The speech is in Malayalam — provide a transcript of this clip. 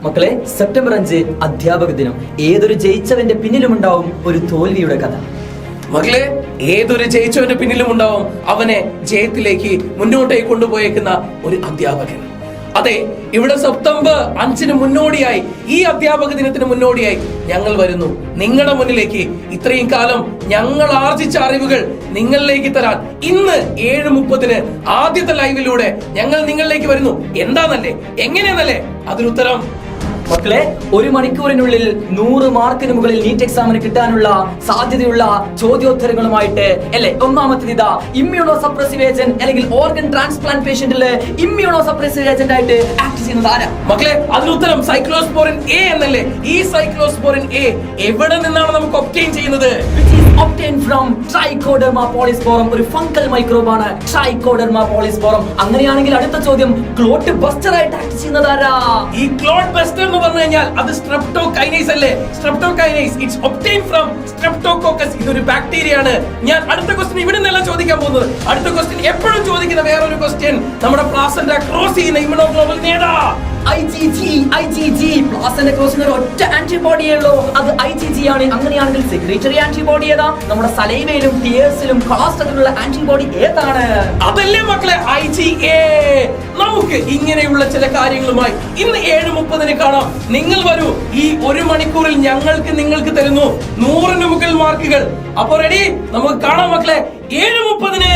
മക്കളെ, സെപ്റ്റംബർ 5 അധ്യാപക ദിനം. ഏതൊരു ജയിച്ചവന്റെ പിന്നിലുമുണ്ടാവും ഒരു തോൽവിയുടെ കഥ. മകളെ, ഏതൊരു ജയിച്ചവന്റെ പിന്നിലും ഉണ്ടാവും അവനെ ജയത്തിലേക്ക് മുന്നോട്ടേക്ക് കൊണ്ടുപോയേക്കുന്ന ഒരു അധ്യാപകൻ. അതെ, ഇവിടെ സെപ്റ്റംബർ 5 മുന്നോടിയായി, ഈ അധ്യാപക ദിനത്തിന് മുന്നോടിയായി ഞങ്ങൾ വരുന്നു നിങ്ങളുടെ മുന്നിലേക്ക്. ഇത്രയും കാലം ഞങ്ങൾ ആർജിച്ച അറിവുകൾ നിങ്ങളിലേക്ക് തരാൻ ഇന്ന് 7:30 ആദ്യത്തെ ലൈവിലൂടെ ഞങ്ങൾ നിങ്ങളിലേക്ക് വരുന്നു. എന്താന്നല്ലേ, എങ്ങനെയെന്നല്ലേ അതിനുത്തരം? മക്കളെ, 1 മണിക്കൂറിനുള്ളിൽ 100 മാർക്കിന് മുകളിൽ നീറ്റ് എക്സാമിന് കിട്ടാനുള്ള സാധ്യതയുള്ള ചോദ്യോത്തരങ്ങളുമായിട്ട് അല്ലെ. ഒന്നാമത്തേത് ഇതാ, ഇമ്മ്യൂണോ സപ്രസീവ് ഏജന്റ് അല്ലെങ്കിൽ ഓർഗൻ ട്രാൻസ്പ്ലാന്റ് പേഷ്യന്റില് ഇമ്മ്യൂണോ സപ്രസീവ് ഏജന്റ് ആയിട്ട് ആക്ട് ചെയ്യുന്നത് ആരാ? മക്കളെ, അതിനുത്തരം സൈക്ലോസ്പോറിൻ എ എന്നല്ലേ. ഈ സൈക്ലോസ്പോറിൻ എ എവിടെ നിന്നാണ് നമുക്ക് ഒബ്റ്റെയിൻ ചെയ്യുന്നത്? obtained from Trichoderma polysporum, ഒരു ഫംഗൽ മൈക്രോബാണ് Trichoderma polysporum. അങ്ങനെയാണെങ്കിൽ അടുത്ത ചോദ്യം, ക്ലോട്ട് ബസ്റ്റർ ആയിട്ട് ആക്ട് ചെയ്യുന്നത് ആരാ? ഈ ക്ലോട്ട് ബസ്റ്റർ എന്ന് പറഞ്ഞു കഴിഞ്ഞാൽ അത് സ്ട്രെപ്റ്റോകൈനേസ് അല്ലേ. Streptokinase it's obtained from Streptococcus. ഇതൊരു ബാക്ടീരിയ ആണ്. ഞാൻ അടുത്ത ക്വസ്റ്റ്യൻ ഇവിടെ നിന്നല്ല ചോദിക്കാൻ പോകുന്നത്. അടുത്ത ക്വസ്റ്റ്യൻ എപ്പോഴും ചോദിക്കുന്ന വേറൊരു ക്വസ്റ്റ്യൻ, നമ്മുടെ പ്ലാസന്റ ക്രോസ് ചെയ്യുന്ന ഇമ്മ്യൂണോഗ്ലോബുലിൻ ഏതാ? IgG. പ്ലാസന്റ ക്രോസിന് ഒരു ഒറ്റ ആന്റിബോഡിയേ ഉള്ളൂ, അത് IgG ആണ്. അങ്ങനെയാണെങ്കിൽ സെക്രീറ്ററി ആന്റിബോഡി ഏതാ? നമ്മുടെ സലൈവയിലും ടിയേഴ്സിലും കൊളാസ്ട്രോളിലുള്ള ആന്റിബോഡി ഏതാണ്? അതല്ലേ മക്കളെ, IgA. നമുക്ക് ഇങ്ങനെയുള്ള ചില കാര്യങ്ങളുമായി ഇന്ന് 7:30 കാണാം. നിങ്ങൾ വരൂ, ഈ 1 മണിക്കൂറിൽ ഞങ്ങൾക്ക് നിങ്ങൾക്ക് തരുന്നു 100 മുകളിൽ മാർക്കുകൾ. അപ്പൊ റെഡി, നമുക്ക് കാണാം മക്കളെ, 7:30.